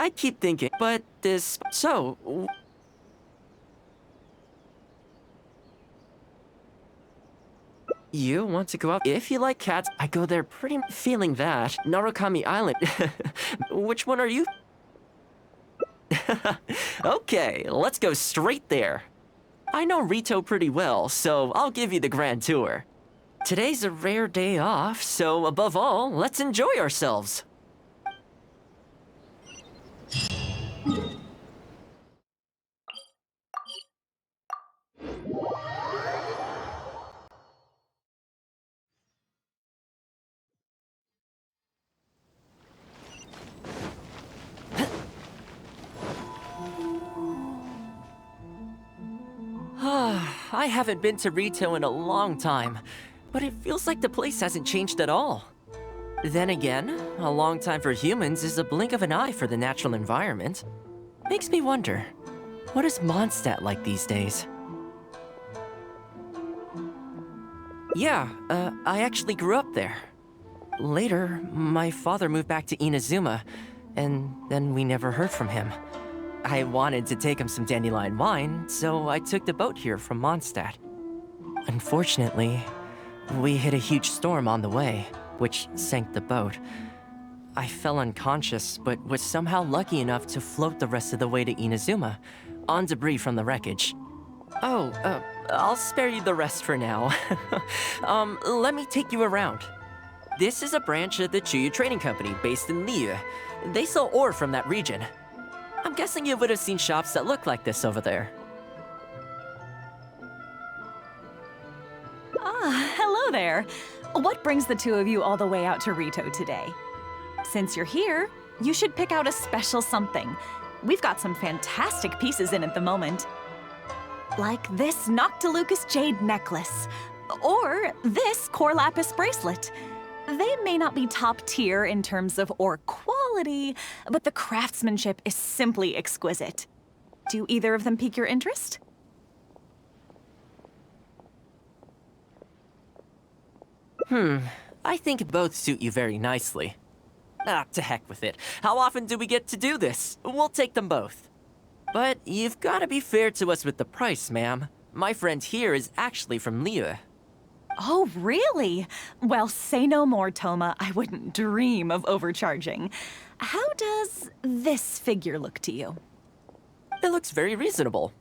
I keep thinking, but you want to go out? If you like cats, I go there pretty feeling that. Narukami Island. Which one are you? Okay, let's go straight there. I know Rito pretty well, so I'll give you the grand tour. Today's a rare day off, so above all, let's enjoy ourselves. I haven't been to Rito in a long time, but it feels like the place hasn't changed at all. Then again, a long time for humans is a blink of an eye for the natural environment. Makes me wonder, what is Mondstadt like these days? Yeah, I actually grew up there. Later, my father moved back to Inazuma, and then we never heard from him. I wanted to take him some dandelion wine, so I took the boat here from Mondstadt. Unfortunately, we hit a huge storm on the way, which sank the boat. I fell unconscious, but was somehow lucky enough to float the rest of the way to Inazuma, on debris from the wreckage. Oh, I'll spare you the rest for now. Let me take you around. This is a branch of the Chuyu Trading Company based in Liyue. They sell ore from that region. I'm guessing you would have seen shops that look like this over there. Ah, hello there. What brings the two of you all the way out to Rito today? Since you're here, you should pick out a special something. We've got some fantastic pieces in at the moment. Like this Noctilucus jade necklace, or this Core Lapis bracelet. They may not be top tier in terms of ore quality, but the craftsmanship is simply exquisite. Do either of them pique your interest? I think both suit you very nicely. Ah, to heck with it. How often do we get to do this? We'll take them both. But you've got to be fair to us with the price, ma'am. My friend here is actually from Liyue. Oh, really? Well, say no more, Toma. I wouldn't dream of overcharging. How does this figure look to you? It looks very reasonable.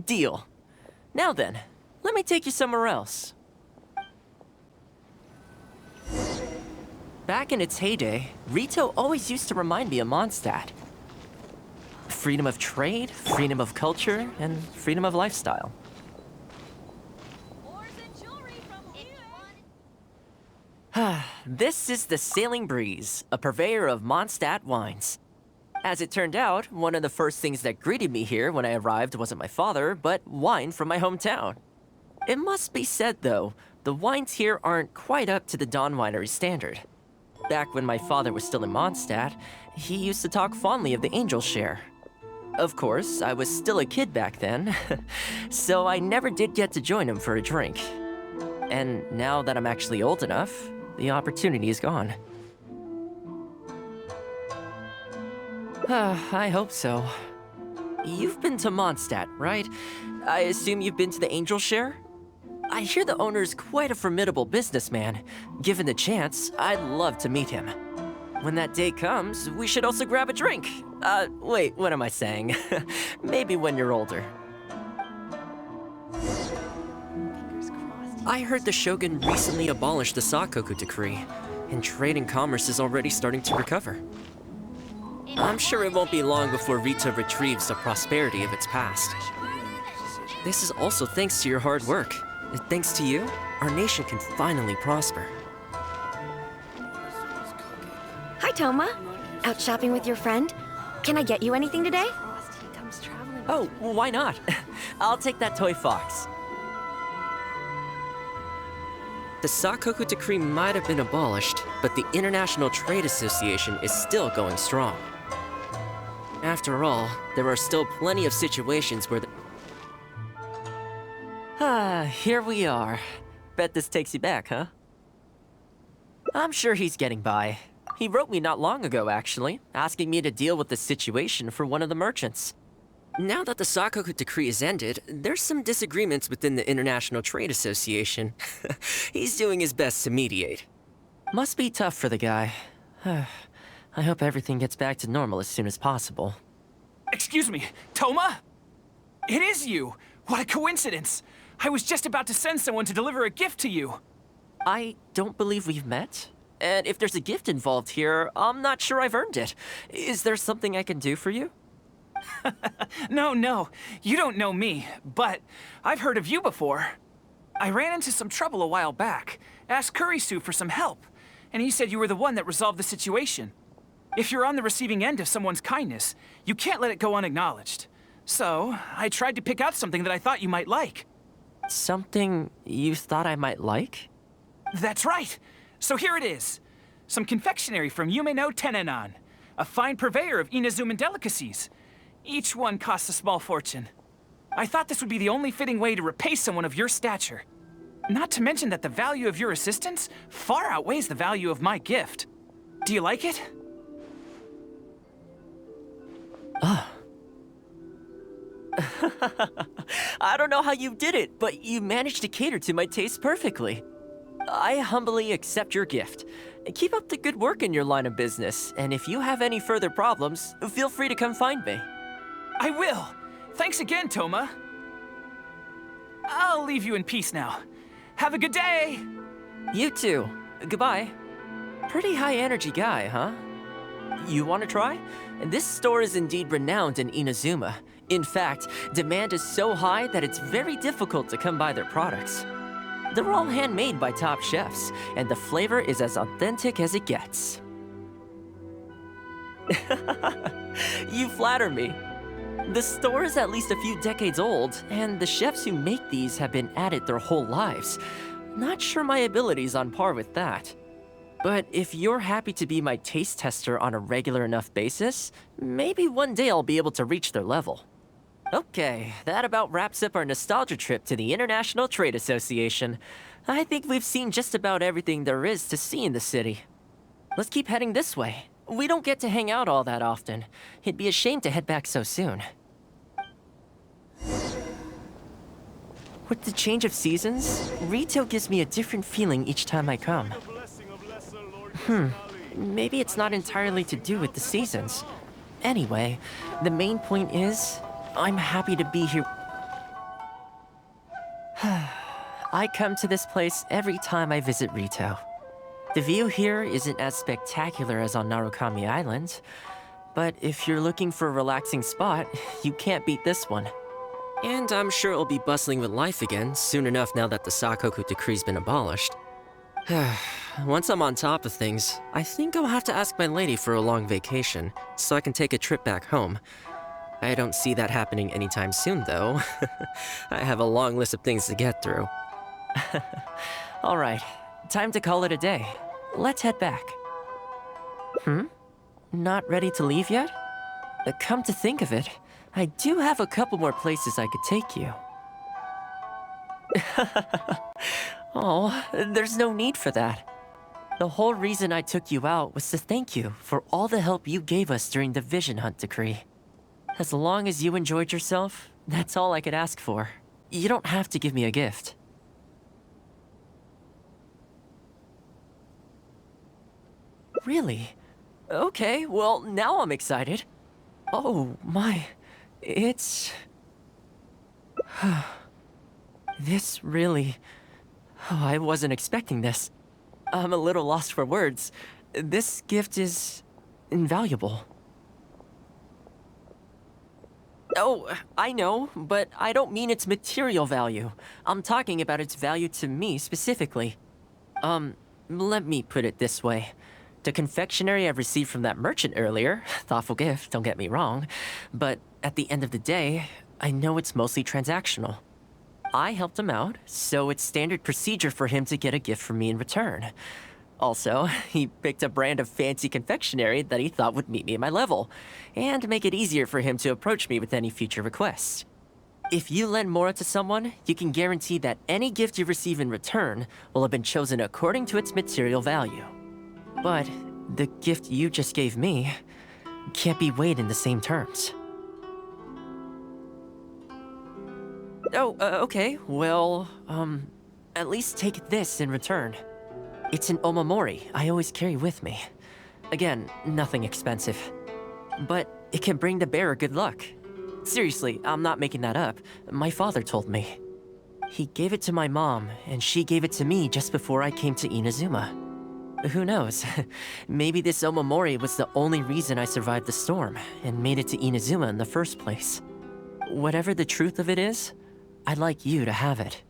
Deal. Now then, let me take you somewhere else. Back in its heyday, Rito always used to remind me of Mondstadt. Freedom of trade, freedom of culture, and freedom of lifestyle. This is the Sailing Breeze, a purveyor of Mondstadt wines. As it turned out, one of the first things that greeted me here when I arrived wasn't my father, but wine from my hometown. It must be said, though, the wines here aren't quite up to the Dawn Winery standard. Back when my father was still in Mondstadt, he used to talk fondly of the Angel Share. Of course, I was still a kid back then, so I never did get to join him for a drink. And now that I'm actually old enough, the opportunity is gone. I hope so. You've been to Mondstadt, right? I assume you've been to the Angel Share? I hear the owner's quite a formidable businessman. Given the chance, I'd love to meet him. When that day comes, we should also grab a drink. Wait, what am I saying? Maybe when you're older. I heard the Shogun recently abolished the Sakoku decree, and trade and commerce is already starting to recover. I'm sure it won't be long before Rito retrieves the prosperity of its past. This is also thanks to your hard work. Thanks to you, our nation can finally prosper. Hi, Toma. Out shopping with your friend? Can I get you anything today? Oh, why not? I'll take that toy fox. The Sakoku decree might have been abolished, but the International Trade Association is still going strong. After all, there are still plenty of situations where here we are. Bet this takes you back, huh? I'm sure he's getting by. He wrote me not long ago, actually, asking me to deal with the situation for one of the merchants. Now that the Sakoku decree is ended, there's some disagreements within the International Trade Association. He's doing his best to mediate. Must be tough for the guy. I hope everything gets back to normal as soon as possible. Excuse me, Toma? It is you! What a coincidence! I was just about to send someone to deliver a gift to you. I don't believe we've met. And if there's a gift involved here, I'm not sure I've earned it. Is there something I can do for you? No, you don't know me, but I've heard of you before. I ran into some trouble a while back, asked Kurisu for some help, and he said you were the one that resolved the situation. If you're on the receiving end of someone's kindness, you can't let it go unacknowledged. So, I tried to pick out something that I thought you might like. Something you thought I might like? That's right! So here it is. Some confectionery from Yume no Tenenan, a fine purveyor of Inazuman delicacies. Each one costs a small fortune. I thought this would be the only fitting way to repay someone of your stature. Not to mention that the value of your assistance far outweighs the value of my gift. Do you like it? I don't know how you did it, but you managed to cater to my taste perfectly. I humbly accept your gift. Keep up the good work in your line of business, and if you have any further problems, feel free to come find me. I will! Thanks again, Toma. I'll leave you in peace now. Have a good day! You too. Goodbye. Pretty high energy guy, huh? You want to try? This store is indeed renowned in Inazuma. In fact, demand is so high that it's very difficult to come by their products. They're all handmade by top chefs, and the flavor is as authentic as it gets. You flatter me. The store is at least a few decades old, and the chefs who make these have been at it their whole lives. Not sure my ability's on par with that. But if you're happy to be my taste tester on a regular enough basis, maybe one day I'll be able to reach their level. Okay, that about wraps up our nostalgia trip to the International Trade Association. I think we've seen just about everything there is to see in the city. Let's keep heading this way. We don't get to hang out all that often. It'd be a shame to head back so soon. With the change of seasons, retail gives me a different feeling each time I come. Maybe it's not entirely to do with the seasons. Anyway, the main point is, I'm happy to be here. I come to this place every time I visit Rito. The view here isn't as spectacular as on Narukami Island, but if you're looking for a relaxing spot, you can't beat this one. And I'm sure it'll be bustling with life again soon enough now that the Sakoku decree's been abolished. Once I'm on top of things, I think I'll have to ask my lady for a long vacation, so I can take a trip back home. I don't see that happening anytime soon, though. I have a long list of things to get through. Alright, time to call it a day. Let's head back. Not ready to leave yet? Come to think of it, I do have a couple more places I could take you. Oh, there's no need for that. The whole reason I took you out was to thank you for all the help you gave us during the Vision Hunt decree. As long as you enjoyed yourself, that's all I could ask for. You don't have to give me a gift. Really? Okay, well, now I'm excited. Oh, my. It's... This really... Oh, I wasn't expecting this. I'm a little lost for words. This gift is... invaluable. Oh, I know, but I don't mean its material value. I'm talking about its value to me specifically. Let me put it this way. The confectionery I received from that merchant earlier, thoughtful gift, don't get me wrong, but at the end of the day, I know it's mostly transactional. I helped him out, so it's standard procedure for him to get a gift from me in return. Also, he picked a brand of fancy confectionery that he thought would meet me at my level, and make it easier for him to approach me with any future requests. If you lend Mora to someone, you can guarantee that any gift you receive in return will have been chosen according to its material value. But the gift you just gave me can't be weighed in the same terms. Oh, okay. Well, at least take this in return. It's an omamori I always carry with me. Again, nothing expensive. But it can bring the bearer good luck. Seriously, I'm not making that up. My father told me. He gave it to my mom, and she gave it to me just before I came to Inazuma. Who knows? Maybe this omamori was the only reason I survived the storm and made it to Inazuma in the first place. Whatever the truth of it is, I'd like you to have it.